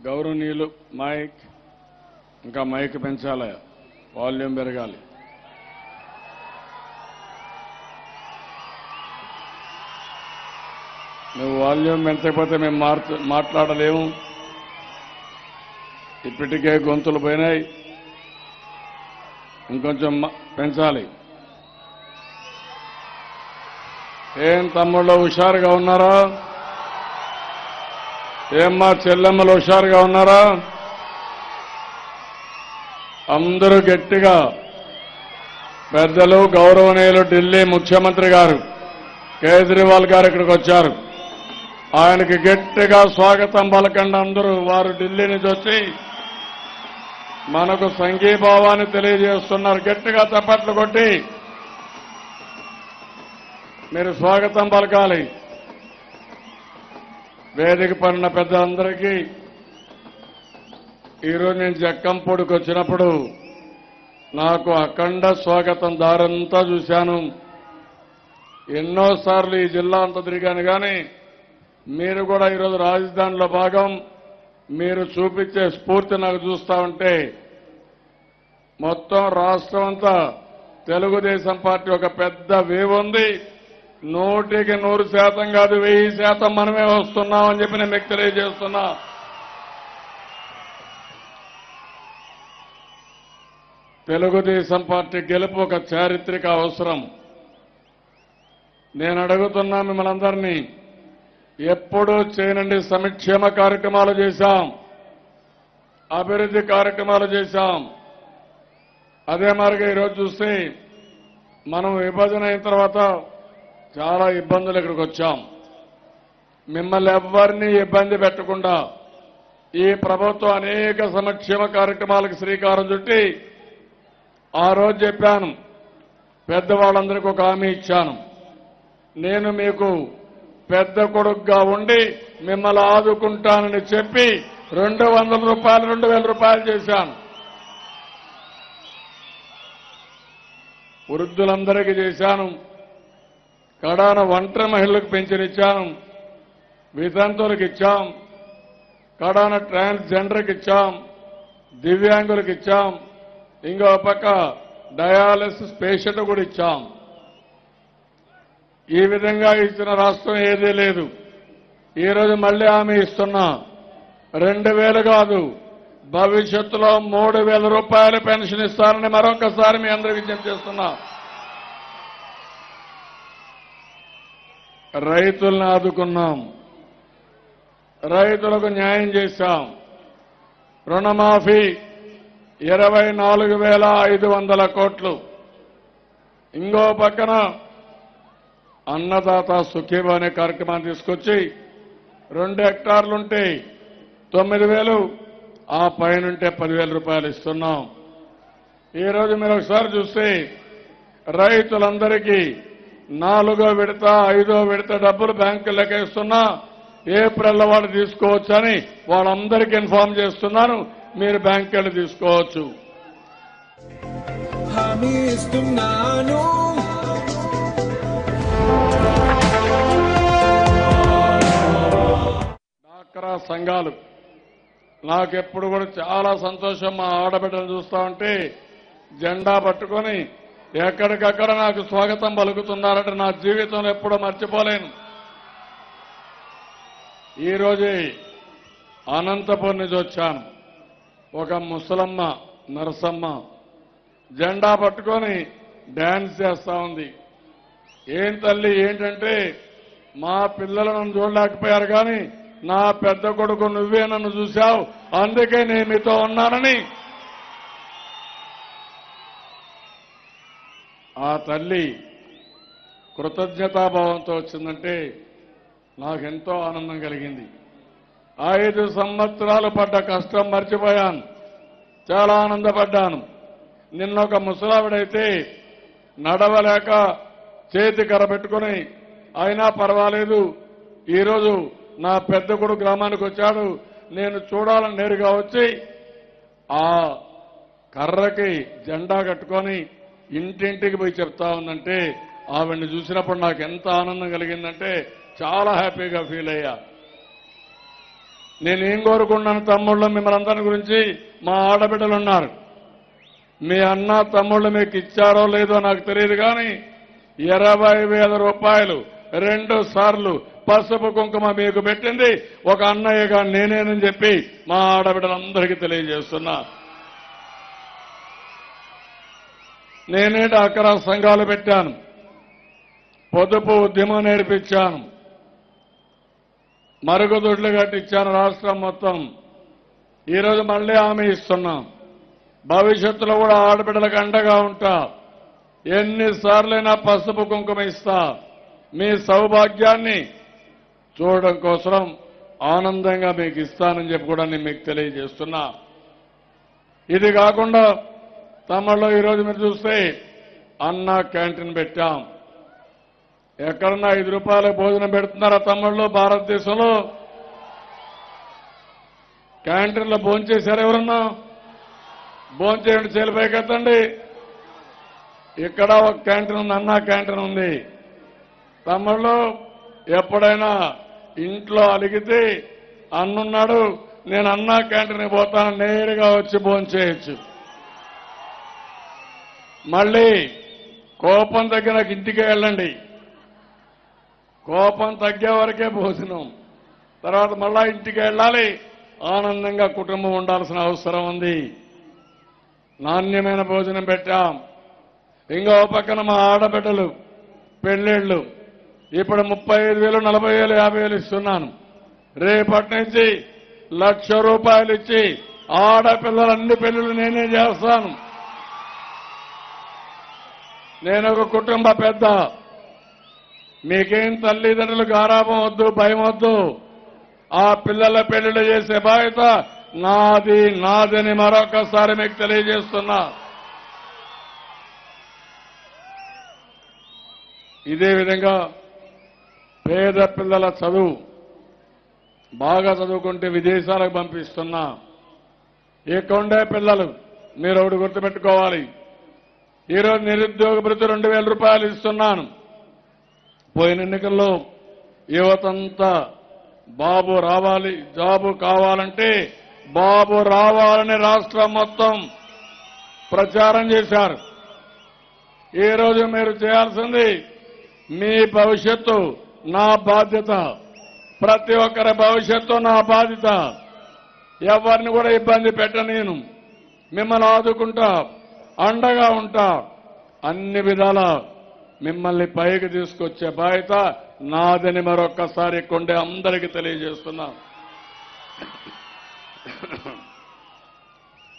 గౌరవనీయులు మైక్ ఇంకా మైక్ పెంచాలి, వాల్యూమ్ పెరగాలి. నువ్వు వాల్యూమ్ పెంచకపోతే మేము మాట్లాడలేము. ఇప్పటికే గొంతులు పోయినాయి, ఇంకొంచెం పెంచాలి. ఏం తమ్ముళ్ళు హుషారుగా ఉన్నారా? ఏమ్మా చెల్లెమ్మలు హుషారుగా ఉన్నారా? అందరూ గట్టిగా పెద్దలు గౌరవనీయులు ఢిల్లీ ముఖ్యమంత్రి గారు కేజ్రీవాల్ గారు ఇక్కడికి వచ్చారు. ఆయనకి గట్టిగా స్వాగతం పలకండి అందరూ. వారు ఢిల్లీ నుంచి వచ్చి మనకు సంఘీభావాన్ని తెలియజేస్తున్నారు. గట్టిగా చప్పట్లు కొట్టి మీరు స్వాగతం పలకాలి. వేదిక పడిన పెద్దలందరికీ ఈరోజు నేను జక్కంపూడికి వచ్చినప్పుడు నాకు అఖండ స్వాగతం దారంతా చూశాను. ఎన్నోసార్లు ఈ జిల్లా అంతా తిరిగాను, కానీ మీరు కూడా ఈరోజు రాజధానిలో భాగం. మీరు చూపించే స్ఫూర్తి నాకు చూస్తా ఉంటే మొత్తం రాష్ట్రం అంతా తెలుగుదేశం పార్టీ ఒక పెద్ద వేవ్ ఉంది. 100% కాదు, 1000% మనమే వస్తున్నామని చెప్పి నేను మీకు తెలియజేస్తున్నా. తెలుగుదేశం పార్టీ గెలుపు ఒక చారిత్రక అవసరం. నేను అడుగుతున్నా మిమ్మల్ని అందరినీ, ఎప్పుడూ చేయనండి సంక్షేమ కార్యక్రమాలు చేశాం, అభివృద్ధి కార్యక్రమాలు చేశాం. అదే మాదిరిగా ఈరోజు చూస్తే మనం విభజన అయిన తర్వాత చాలా ఇబ్బందులు ఇక్కడికి వచ్చాం. మిమ్మల్ని ఎవ్వరినీ ఇబ్బంది పెట్టకుండా ఈ ప్రభుత్వం అనేక సంక్షేమ కార్యక్రమాలకు శ్రీకారం చుట్టి ఆ రోజు చెప్పాను, పెద్దవాళ్ళందరికీ ఒక హామీ ఇచ్చాను. నేను మీకు పెద్ద కొడుకుగా ఉండి మిమ్మల్ని ఆదుకుంటానని చెప్పి 200 రూపాయలు 2000 రూపాయలు చేశాను. వృద్ధులందరికీ చేశాను. కడాన ఒంటరి మహిళలకు పెన్షనిచ్చాను, వితంతువులకు ఇచ్చాం, కడాన ట్రాన్స్జెండర్కి ఇచ్చాం, దివ్యాంగులకు ఇచ్చాం, ఇంకో పక్క డయాలసిస్ పేషెంట్ కూడా ఇచ్చాం. ఈ విధంగా ఇచ్చిన రాష్ట్రం ఏదీ లేదు. ఈరోజు మళ్లీ హామీ ఇస్తున్నా, 2000 కాదు, భవిష్యత్తులో 3000 రూపాయలు పెన్షన్ ఇస్తారని మరొకసారి మీ అందరికీ విజ్ఞప్తి చేస్తున్నా. రైతులను ఆదుకున్నాం, రైతులకు న్యాయం చేశాం. రుణమాఫీ 24,500 కోట్లు. ఇంకో పక్కన అన్నదాత సుఖీభ అనే కార్యక్రమాన్ని తీసుకొచ్చి 2 హెక్టార్లుంటే 9,000, ఆ పైనుంటే 10,000 రూపాయలు ఇస్తున్నాం. ఈరోజు మీరు ఒకసారి చూస్తే రైతులందరికీ 4వ విడత 5వ విడత డబ్బులు బ్యాంకులకు ఇస్తున్నా. ఏప్రిల్ వాళ్ళు తీసుకోవచ్చని వాళ్ళందరికీ ఇన్ఫార్మ్ చేస్తున్నాను. మీరు బ్యాంకు వెళ్ళి తీసుకోవచ్చు. హామీ ఇస్తున్నాను. డాక్రా సంఘాలు నాకెప్పుడు కూడా చాలా సంతోషం. మా ఆడబిడ్డలు చూస్తా ఉంటే జెండా పట్టుకొని ఎక్కడికక్కడ నాకు స్వాగతం పలుకుతున్నారంటే నా జీవితంలో ఎప్పుడూ మర్చిపోలేను. ఈరోజే అనంతపురం నుంచి వచ్చాను. ఒక ముసలమ్మ నరసమ్మ జెండా పట్టుకొని డాన్స్ చేస్తా ఉంది. ఏం తల్లి ఏంటంటే, మా పిల్లలు నన్ను చూడలేకపోయారు, కానీ నా పెద్ద కొడుకు నువ్వే నన్ను చూశావు, అందుకే నేను మీతో ఉన్నానని ఆ తల్లి కృతజ్ఞతాభావంతో వచ్చిందంటే నాకెంతో ఆనందం కలిగింది. 5 సంవత్సరాలు పడ్డ కష్టం మర్చిపోయాను, చాలా ఆనందపడ్డాను. నిన్న ఒక ముసలావిడైతే నడవలేక చేతి కర్ర పెట్టుకుని అయినా పర్వాలేదు, ఈరోజు నా పెద్ద కొడుకు గ్రామానికి వచ్చాడు, నేను చూడాలని నేరుగా వచ్చి ఆ కర్రకి జెండా కట్టుకొని ఇంటింటికి పోయి చెప్తా ఉందంటే ఆవిడ్ని చూసినప్పుడు నాకు ఎంత ఆనందం కలిగిందంటే చాలా హ్యాపీగా ఫీల్ అయ్యా. నేనేం కోరుకున్నాను తమ్ముళ్ళు మిమ్మల్ని అందరి గురించి మా ఆడబిడ్డలు ఉన్నారు. మీ అన్న తమ్ముళ్ళు మీకు ఇచ్చారో లేదో నాకు తెలియదు కానీ 20,000 రూపాయలు 2 సార్లు పసుపు కుంకుమ మీకు పెట్టింది ఒక అన్నయ్యగా నేనేనని చెప్పి మా ఆడబిడ్డలందరికీ తెలియజేస్తున్నా. నేనే డాక్రా సంఘాలు పెట్టాను, పొదుపు ఉద్యమం నేర్పించాను, మరుగుదొడ్లు కట్టించాను రాష్ట్రం మొత్తం. ఈరోజు మళ్ళీ హామీ ఇస్తున్నాం, భవిష్యత్తులో కూడా ఆడబిడ్డలకు అండగా ఉంటా. ఎన్నిసార్లైనా పసుపు కుంకుమ ఇస్తా. మీ సౌభాగ్యాన్ని చూడడం కోసం ఆనందంగా మీకు ఇస్తానని చెప్పి కూడా నేను మీకు తెలియజేస్తున్నా. ఇది కాకుండా తమలో ఈరోజు మీరు చూస్తే అన్న క్యాంటీన్ పెట్టాం. ఎక్కడన్నా 5 రూపాయలకు భోజనం పెడుతున్నారా తమ్ముళ్ళు? భారతదేశంలో క్యాంటీన్లో భోంచేశారు ఎవరన్నా? భోంచేయండి, చేలిపైకెత్తండి. ఇక్కడ ఒక క్యాంటీన్ ఉంది, అన్నా క్యాంటీన్ ఉంది. తమ్ముళ్ళు ఎప్పుడైనా ఇంట్లో అలిగితే అన్నున్నాడు, నేను అన్నా క్యాంటీన్కి పోతాను, నేరుగా వచ్చి భోంచేయచ్చు. మళ్ళీ కోపం తగ్గినాక ఇంటికి వెళ్ళండి. కోపం తగ్గే వరకే భోజనం, తర్వాత మళ్ళా ఇంటికి వెళ్ళాలి. ఆనందంగా కుటుంబం ఉండాల్సిన అవసరం ఉంది. నాణ్యమైన భోజనం పెట్టాం. ఇంకో పక్కన మా ఆడబిడ్డలు పెళ్లిళ్ళు ఇప్పుడు 35,000, 40,000, 50,000 ఇస్తున్నాను. రేపటి నుంచి 1,00,000 రూపాయలు ఇచ్చి ఆడపిల్లలు అన్ని పెళ్లిళ్ళు నేనే చేస్తాను. నేను ఒక కుటుంబ పెద్ద. మీకేం తల్లిదండ్రులు గారాబం వద్దు, భయం వద్దు. ఆ పిల్లల పెళ్లిళ్ళు చేసే బాధ్యత నాదని మరొకసారి మీకు తెలియజేస్తున్నా. ఇదే విధంగా పేద పిల్లల చదువు బాగా చదువుకుంటే విదేశాలకు పంపిస్తున్నా. ఇక్కడే పిల్లలు మీరు ఒకటి గుర్తుపెట్టుకోవాలి. ఈరోజు నిరుద్యోగ భృతి 2,000 రూపాయలు ఇస్తున్నాను. పోయిన ఎన్నికల్లో యువతంతా బాబు రావాలి, జాబు కావాలంటే బాబు రావాలని రాష్ట్రం మొత్తం ప్రచారం చేశారు. ఈరోజు మీరు చేయాల్సింది మీ భవిష్యత్తు నా బాధ్యత. ప్రతి ఒక్కరి భవిష్యత్తు నా బాధ్యత. ఎవరిని కూడా ఇబ్బంది పెట్టనేను. మిమ్మల్ని ఆదుకుంటా, అండగా ఉంటా. అన్ని విధాల మిమ్మల్ని పైకి తీసుకొచ్చే బాధ్యత నాదని మరొక్కసారి కొండే అందరికీ తెలియజేస్తున్నా.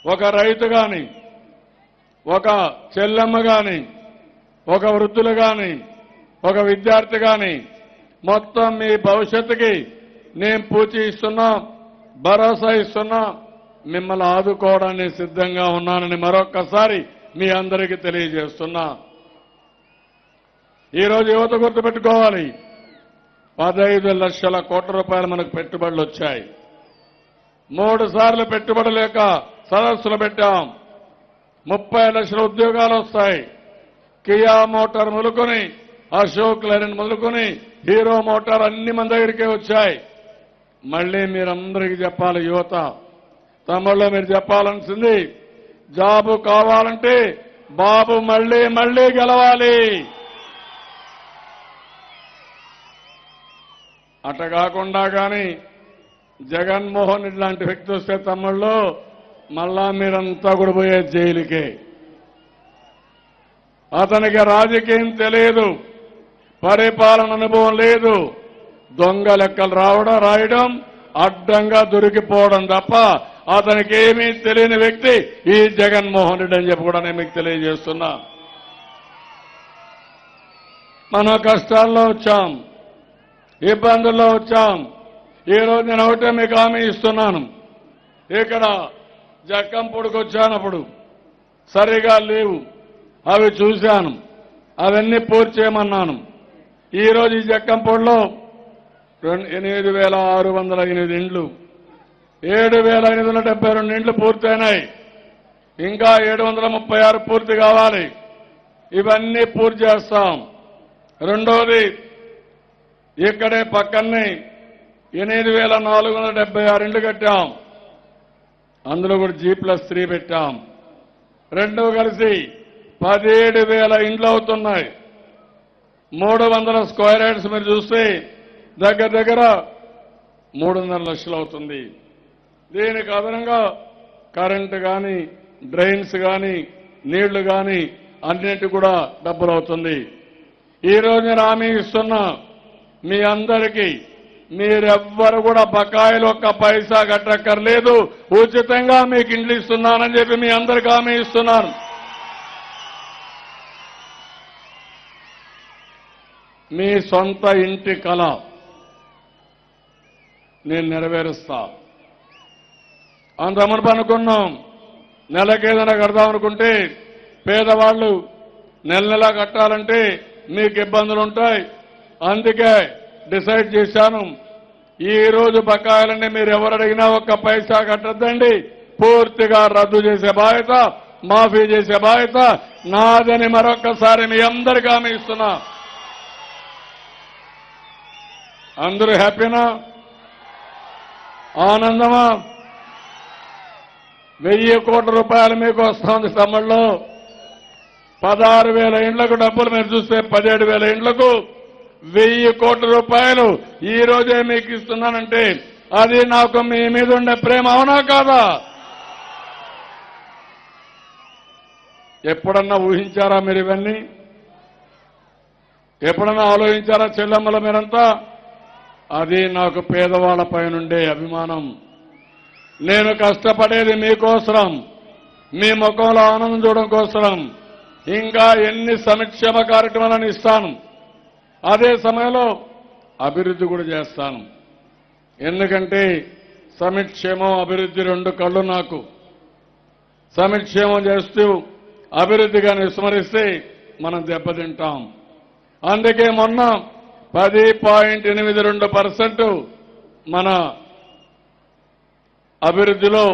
ఒక రైతు గాని, ఒక చెల్లెమ్మ గాని, ఒక వృద్ధులు గాని, ఒక విద్యార్థి గాని మొత్తం మీ భవిష్యత్తుకి నేను పూచి ఇస్తున్నా, భరోసా ఇస్తున్నా. మిమ్మల్ని ఆదుకోవడానికి సిద్ధంగా ఉన్నానని మరొక్కసారి మీ అందరికీ తెలియజేస్తున్నా. ఈరోజు యువత గుర్తుపెట్టుకోవాలి, 15 లక్షల కోట్ల రూపాయలు మనకు పెట్టుబడులు వచ్చాయి. 3 సార్లు పెట్టుబడుల యొక్క సదస్సులు పెట్టాం. 30 లక్షల ఉద్యోగాలు వస్తాయి. కియా మోటార్ మొదలుకొని, అశోక్ లైలాండ్ మొదలుకొని, హీరో మోటార్ అన్ని మన దగ్గరికే వచ్చాయి. మళ్ళీ మీరందరికీ చెప్పాలి, యువత తమలో మీరు చెప్పాల్సింది, జాబు కావాలంటే బాబు మళ్ళీ మళ్ళీ గెలవాలి. అట కాకుండా కానీ జగన్మోహన్ రెడ్డి లాంటి వ్యక్తి వస్తే తమ్ముళ్ళు మళ్ళా మీరంతా కూడా పోయే జైలుకే. అతనికి రాజకీయం తెలియదు, పరిపాలన అనుభవం లేదు. దొంగ లెక్కలు రాయడం, అడ్డంగా దొరికిపోవడం తప్ప అతనికి ఏమీ తెలియని వ్యక్తి ఈ జగన్మోహన్ రెడ్డి అని చెప్పి కూడా నేను మీకు తెలియజేస్తున్నా. మన కష్టాల్లో వచ్చాం, ఇబ్బందుల్లో వచ్చాం. ఈరోజు నేను ఒకటే మీకు హామీ ఇస్తున్నాను. ఇక్కడ జక్కంపూడికి వచ్చానప్పుడు సరిగా లేవు, అవి చూశాను, అవన్నీ పూర్తి చేయమన్నాను. ఈరోజు ఈ జక్కంపూడిలో 8,608 ఇండ్లు, 7,572 ఇండ్లు పూర్తయినాయి. ఇంకా 736 పూర్తి కావాలి. ఇవన్నీ పూర్తి చేస్తాం. రెండోది, ఇక్కడే పక్కనే 8,476 ఇండ్లు కట్టాం. అందులో కూడా G+3 పెట్టాం. రెండు కలిసి 17,000 ఇండ్లు అవుతున్నాయి. 300 స్క్వేర్ యార్డ్స్ మీరు చూస్తే దగ్గర దగ్గర 3.5 లక్షలు అవుతుంది. దీనికి అదనంగా కరెంటు కానీ, డ్రైన్స్ కానీ, నీళ్లు కానీ అన్నిటి కూడా డబ్బులు అవుతుంది. ఈ రోజు నేను హామీ ఇస్తున్నా, మీ అందరికీ మీరెవ్వరు కూడా బకాయిలు ఒక్క పైసా కట్టక్కర్లేదు, ఉచితంగా మీకు ఇండ్లు ఇస్తున్నానని చెప్పి మీ అందరికీ హామీ ఇస్తున్నాను. మీ సొంత ఇంటి కల నేను నెరవేరుస్తా. అంత మునుపు అనుకున్నాం, నెలకేదైనా కడదాం అనుకుంటే పేదవాళ్ళు నెల నెలా కట్టాలంటే మీకు ఇబ్బందులు ఉంటాయి. అందుకే డిసైడ్ చేశాను, ఈ రోజు బకాయిలన్నీ మీరు ఎవరు అడిగినా ఒక్క పైసా కట్టద్దండి, పూర్తిగా రద్దు చేసే బాధ్యత, మాఫీ చేసే బాధ్యత నాదని మరొక్కసారి మీ అందరికీ హామీ ఇస్తున్నా. అందరూ హ్యాపీనా? ఆనందమా? 1000 కోట్ల రూపాయలు మీకు వస్తుంది తమ్ముళ్ళు. 16,000 ఇండ్లకు డబ్బులు మీరు చూస్తే 17,000 ఇండ్లకు 1000 కోట్ల రూపాయలు ఈ రోజే మీకు ఇస్తున్నానంటే అది నాకు మీ మీద ఉండే ప్రేమ, అవునా కాదా? ఎప్పుడన్నా ఊహించారా మీరు ఇవన్నీ? ఎప్పుడన్నా ఆలోచించారా చెల్లెమ్మల మీరంతా? అది నాకు పేదవాళ్లపై నుండే అభిమానం. నేను కష్టపడేది మీకోసం, మీ ముఖంలో ఆనందం చూడడం కోసం. ఇంకా ఎన్ని సంక్షేమ కార్యక్రమాలను ఇస్తాను, అదే సమయంలో అభివృద్ధి కూడా చేస్తాను. ఎందుకంటే సంక్షేమం అభివృద్ధి రెండు కళ్ళు నాకు. సంక్షేమం చేస్తూ అభివృద్ధిగా విస్మరిస్తే మనం దెబ్బతింటాం. అందుకే మొన్న 10.82% మన అభివృద్ధిలో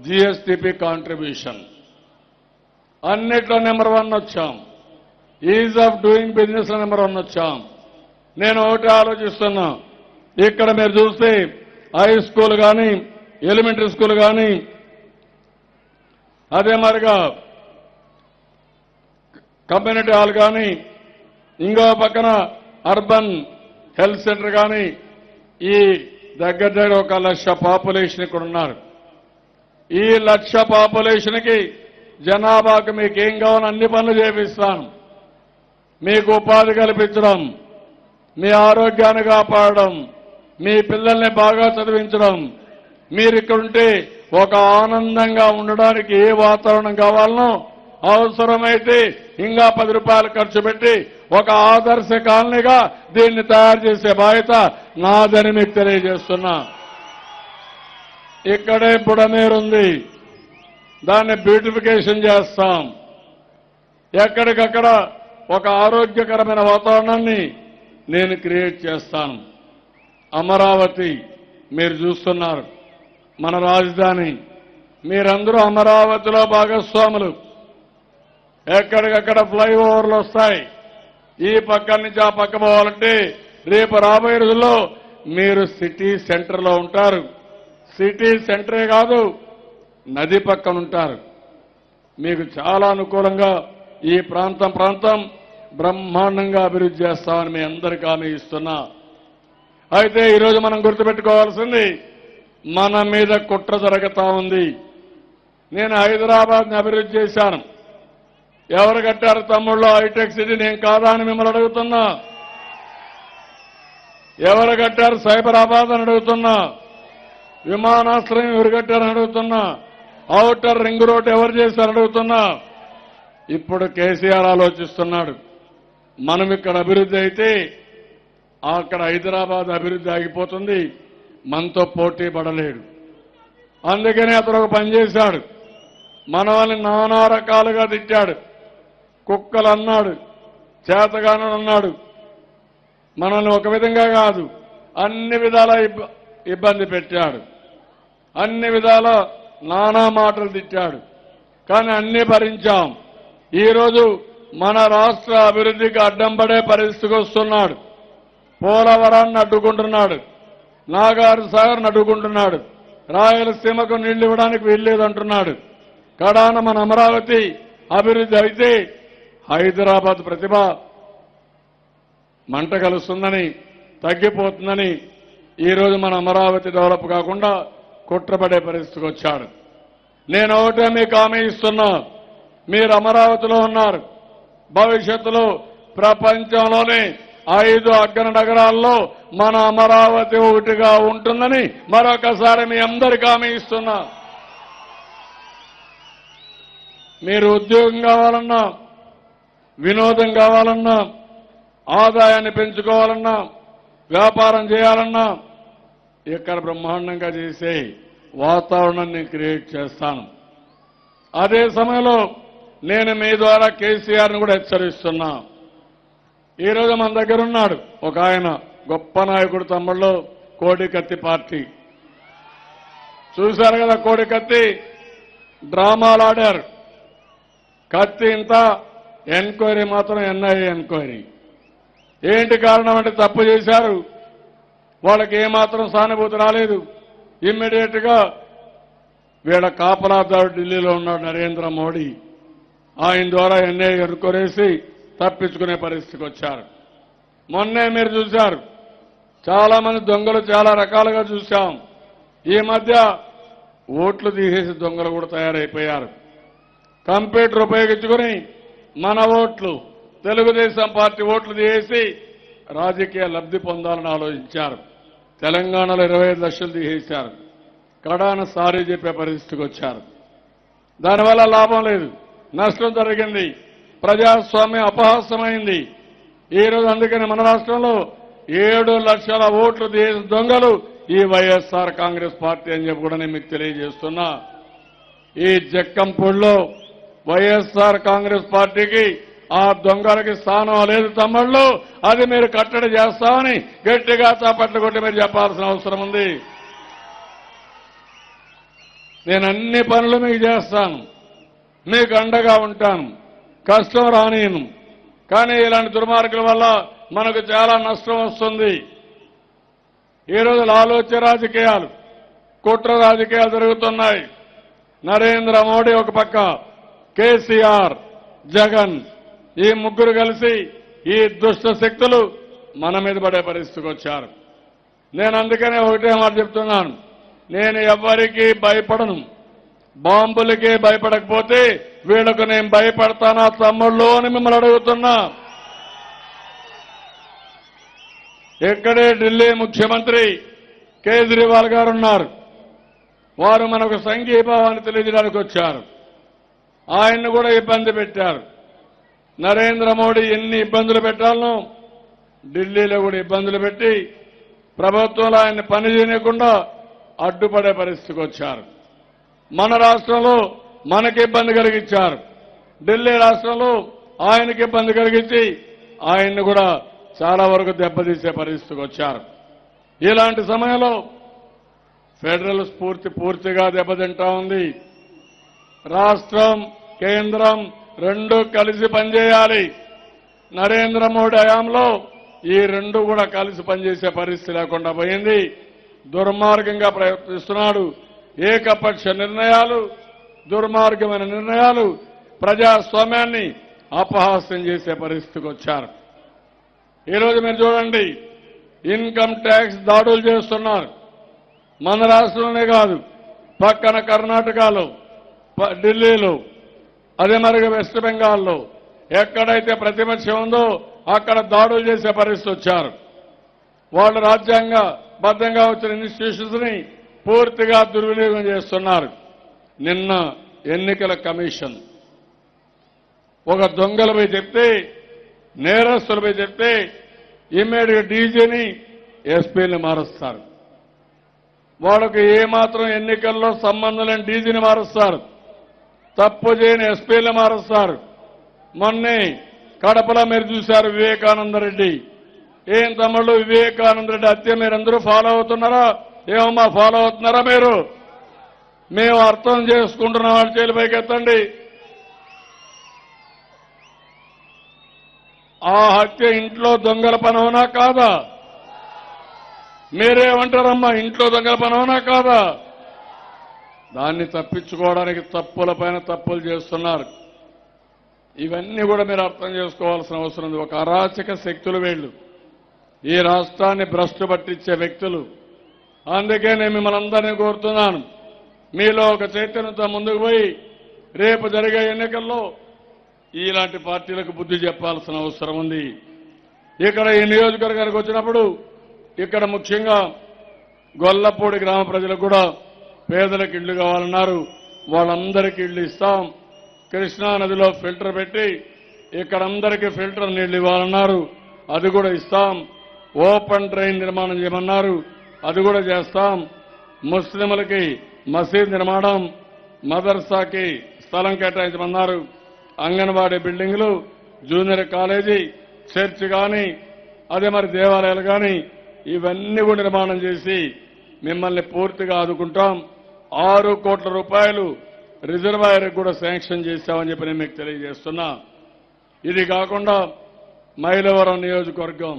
జీఎస్టీపీ కాంట్రిబ్యూషన్, అన్నిట్లో నెంబర్ 1 వచ్చాం. Is of doing business number 1 వచ్చాం. నేను ఒకటి ఆలోచిస్తున్నా, ఇక్కడ మీరు చూస్తే హై స్కూల్ కానీ, ఎలిమెంటరీ స్కూల్ కానీ, అదే మరిగా కమ్యూనిటీ హాల్ కానీ, ఇంకో పక్కన అర్బన్ హెల్త్ సెంటర్ కానీ, ఈ దగ్గర 1 లక్ష పాపులేషన్ ఇక్కడ ఉన్నారు. ఈ 1 లక్ష పాపులేషన్కి జనాభాకు మీకు ఏం కావాలో అన్ని పనులు చేపిస్తాను. మీకు ఉపాధి కల్పించడం, మీ ఆరోగ్యాన్ని కాపాడడం, మీ పిల్లల్ని బాగా చదివించడం, మీరు ఇక్కడుంటే ఒక ఆనందంగా ఉండడానికి ఏ వాతావరణం కావాలనో అవసరమైతే ఇంకా 10 రూపాయలు ఖర్చు పెట్టి ఒక ఆదర్శ కాలనీగా దీన్ని తయారు చేసే బాధ్యత నాదని మీకు తెలియజేస్తున్నా. ఇక్కడే బుడమేరుంది, దాన్ని బ్యూటిఫికేషన్ చేస్తాం. ఎక్కడికక్కడ ఒక ఆరోగ్యకరమైన వాతావరణాన్ని నేను క్రియేట్ చేస్తాను. అమరావతి మీరు చూస్తున్నారు, మన రాజధాని. మీరందరూ అమరావతిలో భాగస్వాములు. ఎక్కడికక్కడ ఫ్లైఓవర్లు వస్తాయి. ఈ పక్క నుంచి ఆ పక్క పోవాలంటే రేపు రాబోయే రోజుల్లో మీరు సిటీ సెంటర్లో ఉంటారు. సిటీ సెంటరే కాదు, నది పక్కన ఉంటారు. మీకు చాలా అనుకూలంగా ఈ ప్రాంతం బ్రహ్మాండంగా అభివృద్ధి చేస్తామని మీ అందరికీ హామీ ఇస్తున్నా. అయితే ఈరోజు మనం గుర్తుపెట్టుకోవాల్సింది, మన మీద కుట్ర జరుగుతా ఉంది. నేను హైదరాబాద్ని అభివృద్ధి చేశాను. ఎవరు కట్టారు తమ్ముళ్ళు హైటెక్ సిటీ? నేను కాదా అని మిమ్మల్ని అడుగుతున్నా. ఎవరు కట్టారు సైబరాబాద్ అని అడుగుతున్నా. విమానాశ్రయం ఎవరు కట్టారని అడుగుతున్నా. ఔటర్ రింగ్ రోడ్ ఎవరు చేశారని అడుగుతున్నా. ఇప్పుడు కేసీఆర్ ఆలోచిస్తున్నాడు, మనం ఇక్కడ అభివృద్ధి అయితే అక్కడ హైదరాబాద్ అభివృద్ధి ఆగిపోతుంది, మనతో పోటీ పడలేడు. అందుకని అతను ఒక పని చేశాడు, మన వాళ్ళని నానా రకాలుగా తిట్టాడు. కుక్కలు అన్నాడు, చేతగానని అన్నాడు. మనల్ని ఒక విధంగా కాదు, అన్ని విధాల ఇబ్బంది పెట్టాడు. అన్ని విధాల నానా మాటలు తిట్టాడు. కానీ అన్ని భరించాం. ఈరోజు మన రాష్ట్ర అభివృద్ధికి అడ్డం పడే పరిస్థితికి వస్తున్నాడు. పోలవరాన్ని అడ్డుకుంటున్నాడు. నాగార్జున సాగర్ అడ్డుకుంటున్నాడు, రాయలసీమకు నీళ్లు ఇవ్వడానికి వీల్లేదంటున్నాడు. కడాన మన అమరావతి అభివృద్ధి అయితే హైదరాబాద్ ప్రతిభ మంట కలుస్తుందని, తగ్గిపోతుందని ఈరోజు మన అమరావతి డెవలప్ కాకుండా కుట్రపడే పరిస్థితికి వచ్చాడు. నేను ఒకటే మీకు హామీ ఇస్తున్నా, మీరు అమరావతిలో ఉన్నారు, భవిష్యత్తులో ప్రపంచంలోనే 5 అగ్ర నగరాల్లో మన అమరావతి ఒకటిగా ఉంటుందని మరొకసారి మీ అందరికీ హామీ ఇస్తున్నా. మీరు ఉద్యోగం కావాలన్నా, వినోదం కావాలన్నా, ఆదాయాన్ని పెంచుకోవాలన్నా, వ్యాపారం చేయాలన్నా ఇక్కడ బ్రహ్మాండంగా చేసే వాతావరణాన్ని క్రియేట్ చేస్తాను. అదే సమయంలో నేను మీ ద్వారా కేసీఆర్ను కూడా హెచ్చరిస్తున్నా. ఈరోజు మన దగ్గర ఉన్నాడు ఒక ఆయన, గొప్ప నాయకుడు, తమ్ముళ్ళు, కోడికత్తి పార్టీ. చూశారు కదా, కోడికత్తి డ్రామాలు ఆడారు. కత్తి ఇంత, ఎంక్వైరీ మాత్రం ఎన్ఐఏ ఎంక్వైరీ. ఏంటి కారణం అంటే తప్పు చేశారు, వాళ్ళకి ఏమాత్రం సానుభూతి రాలేదు. ఇమ్మీడియట్ గా వీళ్ళ కాపలాదారు ఢిల్లీలో ఉన్నాడు నరేంద్ర మోడీ, ఆయన ద్వారా ఎన్ఐఏ ఎన్నుకొనేసి తప్పించుకునే పరిస్థితికి వచ్చారు. మొన్నే మీరు చూశారు, చాలా మంది దొంగలు చాలా రకాలుగా చూశాం. ఈ మధ్య ఓట్లు తీసేసి దొంగలు కూడా తయారైపోయారు. కంప్యూటర్ ఉపయోగించుకుని మన ఓట్లు, తెలుగుదేశం పార్టీ ఓట్లు తీసేసి రాజకీయ లబ్ధి పొందాలని ఆలోచించారు. తెలంగాణలో 25 లక్షలు తీసేశారు. కడాన సారీ చెప్పే పరిస్థితికి వచ్చారు. దానివల్ల లాభం లేదు, నష్టం జరిగింది, ప్రజాస్వామ్యం అపహాస్యమైంది. ఈరోజు అందుకని మన రాష్ట్రంలో 7 లక్షల ఓట్లు తీసిన దొంగలు ఈ వైఎస్ఆర్ కాంగ్రెస్ పార్టీ అని చెప్పి కూడా నేను మీకు తెలియజేస్తున్నా. ఈ జక్కంపూడిలో వైఎస్ఆర్ కాంగ్రెస్ పార్టీకి ఆ దొంగలకి స్థానం లేదు తమ్ముళ్ళు, అది మీరు కట్టడి చేస్తామని గట్టిగా చప్పట్లు కొట్టి మీరు చెప్పాల్సిన అవసరం ఉంది. నేను అన్ని పనులు మీకు చేస్తాను, మీకు అండగా ఉంటాను, కష్టం రానియను. కానీ ఇలాంటి దుర్మార్గుల వల్ల మనకు చాలా నష్టం వస్తుంది. ఈరోజు ఆలోచన రాజకీయాలు, కుట్ర రాజకీయాలు జరుగుతున్నాయి. నరేంద్ర మోడీ ఒక పక్క, కేసీఆర్, జగన్, ఈ ముగ్గురు కలిసి ఈ దుష్ట శక్తులు మన మీద పడే పరిస్థితికి వచ్చారు. నేను అందుకనే ఒకటే మాట చెప్తున్నాను, నేను ఎవ్వరికీ భయపడను. బాంబులకే భయపడకపోతే వీళ్ళకు నేను భయపడతానా తమ్ముళ్ళు అని మిమ్మల్ని అడుగుతున్నా. ఇక్కడే ఢిల్లీ ముఖ్యమంత్రి కేజ్రీవాల్ గారు ఉన్నారు. వారు మనకు సంఘీభావాన్ని తెలియజేయడానికి వచ్చారు. ఆయన్ని కూడా ఇబ్బంది పెట్టారు. నరేంద్ర మోడీ ఎన్ని ఇబ్బందులు పెట్టాలనో ఢిల్లీలో కూడా ఇబ్బందులు పెట్టి ప్రభుత్వంలో ఆయన్ని పని చేయకుండా అడ్డుపడే పరిస్థితికి వచ్చారు. మన రాష్ట్రంలో మనకి ఇబ్బంది కలిగించారు, ఢిల్లీ రాష్ట్రంలో ఆయనకి ఇబ్బంది కలిగించి ఆయన్ని కూడా చాలా వరకు దెబ్బతీసే పరిస్థితికి వచ్చారు. ఇలాంటి సమయంలో ఫెడరల్ స్ఫూర్తి పూర్తిగా దెబ్బతింటా ఉంది. రాష్ట్రం, కేంద్రం రెండు కలిసి పనిచేయాలి. నరేంద్ర మోడీ హయాంలో ఈ రెండు కూడా కలిసి పనిచేసే పరిస్థితి లేకుండా పోయింది. దుర్మార్గంగా ప్రయత్నిస్తున్నాడు. ఏకపక్ష నిర్ణయాలు, దుర్మార్గమైన నిర్ణయాలు ప్రజాస్వామ్యాన్ని అపహాస్యం చేసే పరిస్థితికి వచ్చారు. ఈరోజు మీరు చూడండి, ఇన్కమ్ ట్యాక్స్ దాడులు చేస్తున్నారు. మన రాష్ట్రంలోనే కాదు, పక్కన కర్ణాటకలో, ఢిల్లీలో, అదే మరి వెస్ట్ బెంగాల్లో ఎక్కడైతే ప్రతిపక్షం ఉందో అక్కడ దాడులు చేసే పరిస్థితి వచ్చారు. వాళ్ళు రాజ్యాంగబద్ధంగా వచ్చిన ఇన్స్టిట్యూషన్స్ ని పూర్తిగా దుర్వినియోగం చేస్తున్నారు. నిన్న ఎన్నికల కమిషన్ ఒక దొంగలపై చెప్తే, నేరస్తులపై చెప్తే ఇమ్మీడియట్ డీజీని, ఎస్పీని మారుస్తారు. వాళ్ళకు ఏమాత్రం ఎన్నికల్లో సంబంధం లేని డీజీని మారుస్తారు, తప్పు చేయని ఎస్పీని మారుస్తారు. మొన్నే కడపలో మీరు చూశారు వివేకానందరెడ్డి. ఏం తమ్ముళ్ళు, వివేకానందరెడ్డి హత్య మీరందరూ ఫాలో అవుతున్నారా? ఏమమ్మా ఫాలో అవుతున్నారా మీరు? మేము అర్థం చేసుకుంటున్న వాళ్ళ చేతులు పైకెత్తండి. ఆ హత్య ఇంట్లో దొంగల పని అవునా కాదా? మీరేమంటారమ్మా, ఇంట్లో దొంగల పనవునా కాదా? దాన్ని తప్పించుకోవడానికి తప్పులపైన తప్పులు చేస్తున్నారు. ఇవన్నీ కూడా మీరు అర్థం చేసుకోవాల్సిన అవసరం ఉంది. ఒక అరాచక శక్తులు వీళ్ళు, ఈ రాష్ట్రాన్ని భ్రష్టు పట్టించే వ్యక్తులు. అందుకే నేను మిమ్మల్ని అందరినీ కోరుతున్నాను, మీలో ఒక చైతన్యంతో ముందుకు పోయి రేపు జరిగే ఎన్నికల్లో ఇలాంటి పార్టీలకు బుద్ధి చెప్పాల్సిన అవసరం ఉంది. ఇక్కడ ఈ నియోజకవర్గానికి వచ్చినప్పుడు ఇక్కడ ముఖ్యంగా గొల్లపూడి గ్రామ ప్రజలకు కూడా పేదలకు ఇళ్లు కావాలన్నారు. వాళ్ళందరికీ ఇళ్లు ఇస్తాం. కృష్ణా నదిలో ఫిల్టర్ పెట్టి ఇక్కడ అందరికీ ఫిల్టర్ నీళ్లు ఇవ్వాలన్నారు. అది కూడా ఇస్తాం. ఓపెన్ డ్రైన్ నిర్మాణం చేయమన్నారు. అది కూడా చేస్తాం. ముస్లింలకి మసీద్ నిర్మాణం, మదర్సాకి స్థలం కేటాయించమన్నారు. అంగన్వాడీ బిల్డింగులు, జూనియర్ కాలేజీ, చర్చ్ కానీ అదే మరి దేవాలయాలు కానీ ఇవన్నీ కూడా నిర్మాణం చేసి మిమ్మల్ని పూర్తిగా ఆదుకుంటాం. 6 కోట్ల రూపాయలు రిజర్వాయర్కి కూడా శాంక్షన్ చేశామని చెప్పి నేను మీకు తెలియజేస్తున్నా. ఇది కాకుండా మైలవరం నియోజకవర్గం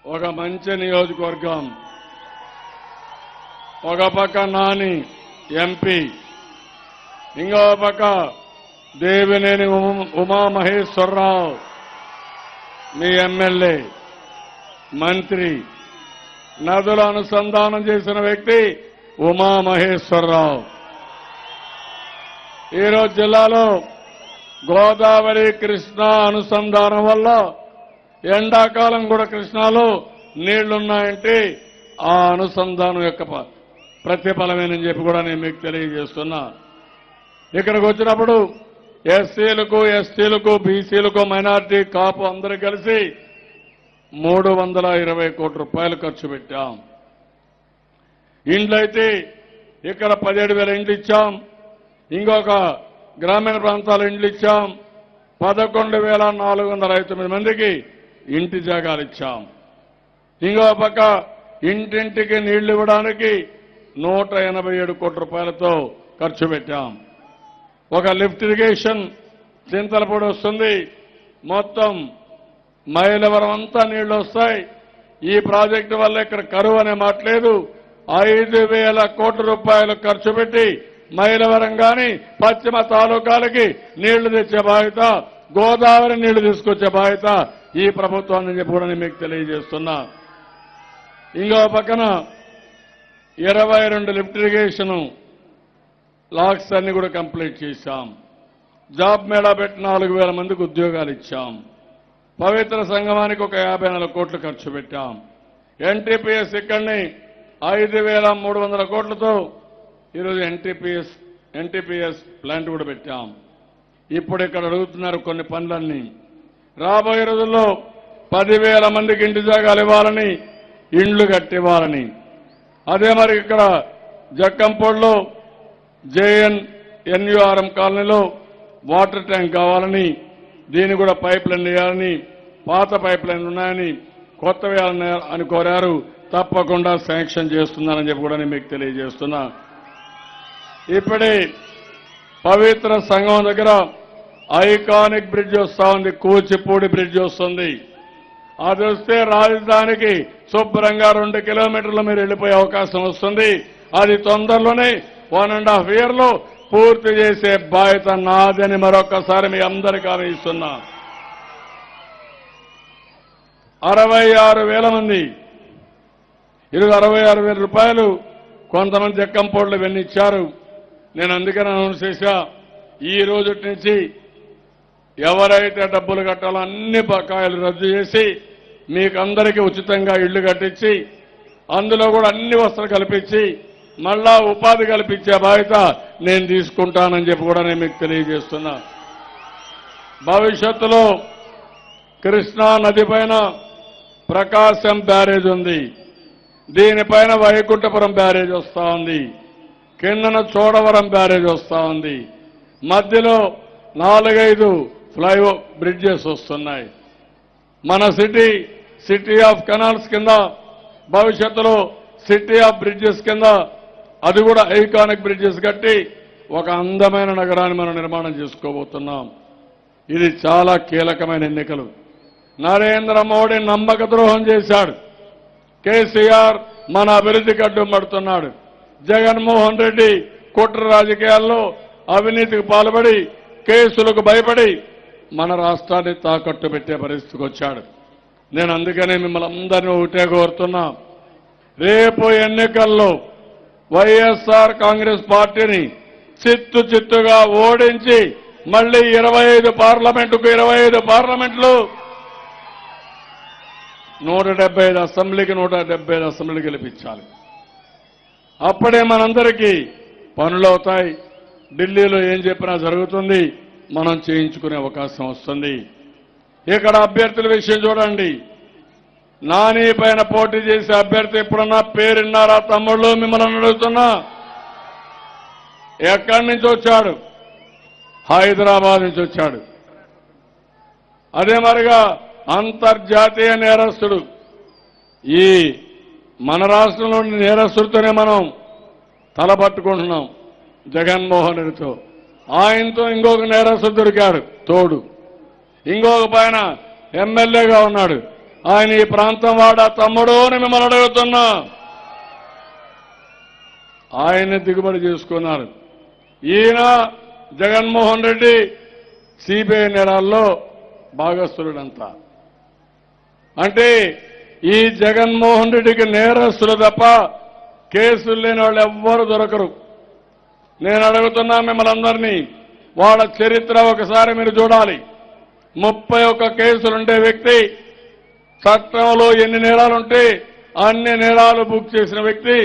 ఒక మంచి నియోజకవర్గం. ఒక పక్క నాని ఎంపీ, ఇంకో పక్క దేవినేని ఉమామహేశ్వరరావు మీ ఎమ్మెల్యే, మంత్రి, నదుల అనుసంధానం చేసిన వ్యక్తి ఉమామహేశ్వరరావు. ఈరోజు జిల్లాలో గోదావరి కృష్ణా అనుసంధానం వల్ల ఎండాకాలం కూడా కృష్ణాలో నీళ్లున్నాయంటే ఆ అనుసంధానం యొక్క ప్రతిఫలమేనని చెప్పి కూడా నేను మీకు తెలియజేస్తున్నా. ఇక్కడికి వచ్చినప్పుడు ఎస్సీలకు, ఎస్టీలకు, బీసీలకు, మైనార్టీ, కాపు అందరూ కలిసి 320 కోట్ల రూపాయలు ఖర్చు పెట్టాం. ఇండ్లయితే ఇక్కడ 17,000 ఇండ్లు ఇచ్చాం. ఇంకొక గ్రామీణ ప్రాంతాల ఇండ్లు ఇచ్చాం. 11,409 మందికి ఇంటి జాగాలు ఇచ్చాం. ఇంకో పక్క ఇంటింటికి నీళ్లు ఇవ్వడానికి 187 కోట్ల రూపాయలతో ఖర్చు పెట్టాం. ఒక లిఫ్ట్ ఇరిగేషన్ చింతలపూడి వస్తుంది. మొత్తం మైలవరం అంతా నీళ్లు వస్తాయి. ఈ ప్రాజెక్టు వల్ల ఇక్కడ కరువు అనే మాట లేదు. 5,000 కోట్ల రూపాయలు ఖర్చు పెట్టి మైలవరం కానీ పశ్చిమ తాలూకాలకి నీళ్లు తెచ్చే బాధ్యత, గోదావరి నీళ్లు తీసుకొచ్చే బాధ్యత ఈ ప్రభుత్వాన్ని చెప్పి కూడా మీకు తెలియజేస్తున్నా. ఇంకో పక్కన 22 లిఫ్ట్ ఇరిగేషన్ లాక్స్ అన్ని కూడా కంప్లీట్ చేశాం. జాబ్ మేళా పెట్టి 4,000 మందికి ఉద్యోగాలు ఇచ్చాం. పవిత్ర సంగమానికి ఒక 54 కోట్లు ఖర్చు పెట్టాం. ఎన్టీపీఎస్ ఇక్కడిని 5,300 కోట్లతో ఈరోజు ఎన్టీపీఎస్ ప్లాంట్ కూడా పెట్టాం. ఇప్పుడు ఇక్కడ అడుగుతున్నారు కొన్ని పనులన్నీ. రాబోయే రోజుల్లో 10,000 మందికి ఇంటి జాగాలు ఇవ్వాలని, ఇండ్లు కట్టివ్వాలని. అదే మరి ఇక్కడ జక్కంపూడిలో JNURM కాలనీలో వాటర్ ట్యాంక్ కావాలని, దీన్ని కూడా పైప్ లైన్ వేయాలని, పాత పైప్ లైన్లు ఉన్నాయని, కొత్త వేయాలని అని కోరారు. తప్పకుండా శాంక్షన్ చేస్తున్నానని చెప్పి కూడా నేను మీకు తెలియజేస్తున్నా. ఇప్పుడే పవిత్ర సంగమం దగ్గర ఐకానిక్ బ్రిడ్జ్ వస్తా ఉంది, కూచిపూడి బ్రిడ్జ్ వస్తుంది. అది వస్తే రాజధానికి శుభ్రంగా 2 కిలోమీటర్లు మీరు వెళ్ళిపోయే అవకాశం వస్తుంది. అది తొందరలోనే 1.5 yearలో పూర్తి చేసే బాధ్యత నాదని మరొకసారి మీ అందరికీ హామీ ఇస్తున్నా. 66,000 మంది, ఈరోజు 66,000 రూపాయలు కొంతమంది జక్కంపూడిలో ఇచ్చారు. నేను అందుకని అనౌన్స్ చేశా, ఈ రోజు నుంచి ఎవరైతే డబ్బులు కట్టాలో అన్ని బకాయిలు రద్దు చేసి మీకందరికీ ఉచితంగా ఇళ్లు కట్టించి అందులో కూడా అన్ని వసతులు కల్పించి మళ్ళా ఉపాధి కల్పించే బాధ్యత నేను తీసుకుంటానని చెప్పి కూడా నేను మీకు తెలియజేస్తున్నా. భవిష్యత్తులో కృష్ణా నది పైన ప్రకాశం బ్యారేజ్ ఉంది, దీనిపైన వైకుంఠపురం బ్యారేజ్ వస్తా ఉంది, కిందన చోడవరం బ్యారేజ్ వస్తా ఉంది, మధ్యలో 4-5 ఫ్లైఓవర్ బ్రిడ్జెస్ వస్తున్నాయి. మన సిటీ ఆఫ్ కెనాల్స్ కింద, భవిష్యత్తులో సిటీ ఆఫ్ బ్రిడ్జెస్ కింద అది కూడా ఐకానిక్ బ్రిడ్జెస్ కట్టి ఒక అందమైన నగరాన్ని మనం నిర్మాణం చేసుకోబోతున్నాం. ఇది చాలా కీలకమైన ఎన్నికలు. నరేంద్ర మోడీ నమ్మక ద్రోహం చేశాడు. కేసీఆర్ మన అభివృద్ధికి అడ్డం పడుతున్నాడు. జగన్మోహన్ రెడ్డి కుట్ర రాజకీయాల్లో అవినీతికి పాల్పడి కేసులకు భయపడి మన రాష్ట్రాన్ని తాకట్టు పెట్టే పరిస్థితికి వచ్చాడు. నేను అందుకనే మిమ్మల్ని అందరినీ ఒకటే కోరుతున్నా, రేపు ఎన్నికల్లో వైఎస్ఆర్ కాంగ్రెస్ పార్టీని చిత్తుగా ఓడించి మళ్ళీ 25 పార్లమెంటుకు 25 పార్లమెంట్లు 175 అసెంబ్లీకి 175 అసెంబ్లీ గెలిపించాలి. అప్పుడే మనందరికీ పనులు అవుతాయి. ఢిల్లీలో ఏం చెప్పినా జరుగుతుంది, మనం చేయించుకునే అవకాశం వస్తుంది. ఇక్కడ అభ్యర్థుల విషయం చూడండి. నాని పైన పోటీ చేసే అభ్యర్థి ఎప్పుడన్నా పేరున్నారా తమ్ముళ్ళు? మిమ్మల్ని అడుగుతున్నా. ఎక్కడి నుంచి వచ్చాడు? హైదరాబాద్ నుంచి వచ్చాడు. అదే మరిగా అంతర్జాతీయ నేరస్తుడు. ఈ మన రాష్ట్రంలోని నేరస్తుడితోనే మనం తలపట్టుకుంటున్నాం జగన్మోహన్ రెడ్డితో. ఆయనతో ఇంకొక నేరస్తుడు దొరికాడు తోడు. ఇంకొక పైన ఎమ్మెల్యేగా ఉన్నాడు. ఆయన ఈ ప్రాంతం వాడా తమ్ముడు అని మిమ్మల్ని అడుగుతున్నా. ఆయన్ని దిగుబడి చేసుకున్నారు. ఈయన జగన్మోహన్ రెడ్డి సిబిఐ నేరాల్లో భాగస్థుడంతా. అంటే ఈ జగన్మోహన్ రెడ్డికి నేరస్తులు తప్ప కేసులు లేని వాళ్ళు ఎవ్వరూ దొరకరు. నేను అడుగుతున్నా మిమ్మల్ని అందరినీ, వాళ్ళ చరిత్ర ఒకసారి మీరు చూడాలి. 31 కేసులుండే వ్యక్తి, చట్టంలో ఎన్ని నేరాలుంటే అన్ని నేరాలు బుక్ చేసిన వ్యక్తి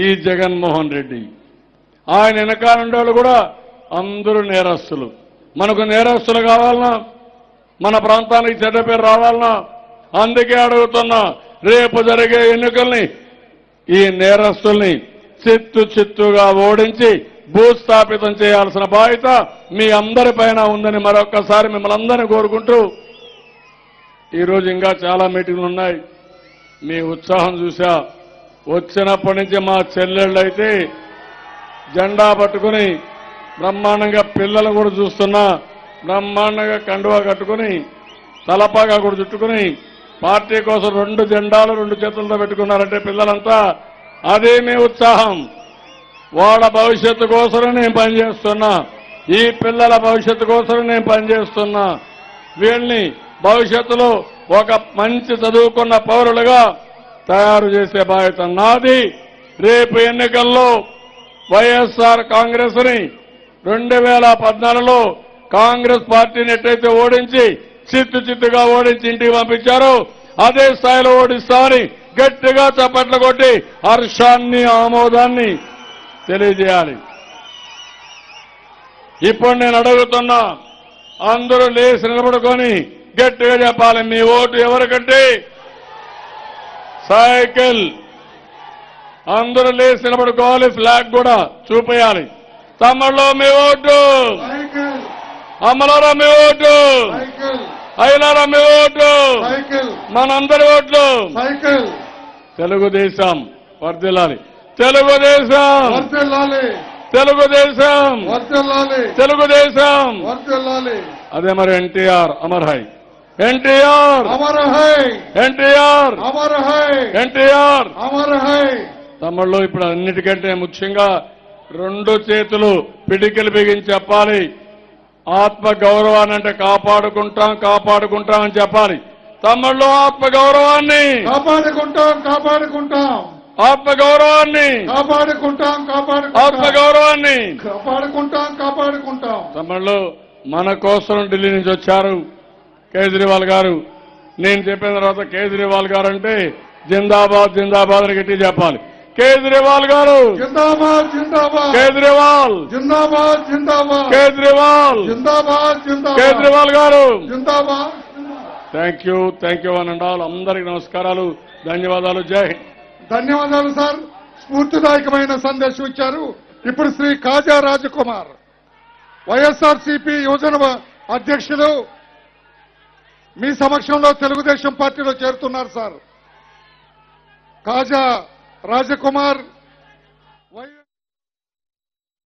ఈ జగన్మోహన్ రెడ్డి. ఆయన వెనకాల ఉండేవాళ్ళు కూడా అందరూ నేరస్తులు. మనకు నేరస్తులు కావాలన్నా, మన ప్రాంతానికి చెడ్డ పేరు రావాలన్నా, అందుకే అడుగుతున్నా, రేపు జరిగే ఎన్నికల్ని ఈ నేరస్తుల్ని చిత్తుగా ఓడించి భూస్థాపితం చేయాల్సిన బాధ్యత మీ అందరిపైన ఉందని మరొక్కసారి మిమ్మల్ని అందరినీ కోరుకుంటూ, ఈరోజు ఇంకా చాలా మీటింగ్లు ఉన్నాయి. మీ ఉత్సాహం చూసా. వచ్చినప్పటి నుంచి మా చెల్లెళ్ళు అయితే జెండా పట్టుకుని బ్రహ్మాండంగా, పిల్లలు కూడా చూస్తున్నా బ్రహ్మాండంగా కండువా కట్టుకుని తలపాగా కూడా చుట్టుకుని పార్టీ కోసం 2 జెండాలు 2 చేతులతో పెట్టుకున్నారంటే పిల్లలంతా, అదే మీ ఉత్సాహం. వాళ్ళ భవిష్యత్తు కోసం నేను పనిచేస్తున్నా. ఈ పిల్లల భవిష్యత్తు కోసం నేను పనిచేస్తున్నా. వీళ్ళని భవిష్యత్తులో ఒక మంచి చదువుకున్న పౌరులుగా తయారు చేసే బాధ్యత నాది. రేపు ఎన్నికల్లో వైఎస్ఆర్ కాంగ్రెస్ ని 2014లో కాంగ్రెస్ పార్టీని ఎట్టయితే ఓడించి చిత్తుగా ఓడించి ఇంటికి పంపించారో అదే స్థాయిలో ఓడిస్తామని గట్టిగా చప్పట్లు కొట్టి హర్షాన్ని ఆమోదాన్ని తెలియజేయాలి. ఇప్పుడు నేను అడుగుతున్నా, అందరూ లేచి నిలబడుకొని గట్టిగా చెప్పాలి, మీ ఓటు ఎవరికంటే సైకిల్. అందరూ లేచి నిలబడుకోవాలి, ఫ్లాగ్ కూడా చూపేయాలి. తమ్ముళ్ళు మీ ఓటు, అమలారా మీ ఓటు, అయినారా మీ ఓటు, మనందరి ఓట్లు తెలుగుదేశం వర్ధిల్లాలి. తెలుగుదేశం, తెలుగుదేశం, తెలుగుదేశం. అదే మరి NTR Amar high, NTR Amar high, NTR Amar high, NTR Amar high. తమ్ముళ్ళు ఇప్పుడు అన్నిటికంటే ముఖ్యంగా 2 చేతులు పిడికిలు బిగించి చెప్పాలి. ఆత్మ గౌరవాన్ని అంటే కాపాడుకుంటాం కాపాడుకుంటాం అని చెప్పాలి. తమ్ముళ్ళు ఆత్మ గౌరవాన్ని కాపాడుకుంటాం కాపాడుకుంటాం, ఆత్మ గౌరవాన్ని కాపాడుకుంటాం కాపాడుకుంటాం, ఆత్మ గౌరవాన్ని కాపాడుకుంటాం కాపాడుకుంటాం. తమ్ముళ్ళు మన కోసం ఢిల్లీ నుంచి వచ్చారు కేజ్రీవాల్ గారు. నేను చెప్పిన తర్వాత కేజ్రీవాల్ గారు అంటే జిందాబాద్ జిందాబాద్ అని గట్టి చెప్పాలి. కేజ్రీవాల్ గారు జిందాబాద్ జిందాబాద్, కేజ్రీవాల్ జిందాబాద్ జిందాబాద్, కేజ్రీవాల్ జిందాబాద్ జిందాబాద్, కేజ్రీవాల్ గారు జిందాబాద్. Thank you అనండాల్. అందరికీ నమస్కారాలు, ధన్యవాదాలు. జై హింద్. ధన్యవాదాలు సార్. స్ఫూర్తిదాయకమైన సందేశం ఇచ్చారు. ఇప్పుడు శ్రీ కాజా రాజకుమార్, వైఎస్ఆర్సీపీ యువజన అధ్యక్షులు, మీ సమక్షంలో తెలుగుదేశం పార్టీలో చేరుతున్నారు సార్. కాజా రాజకుమార్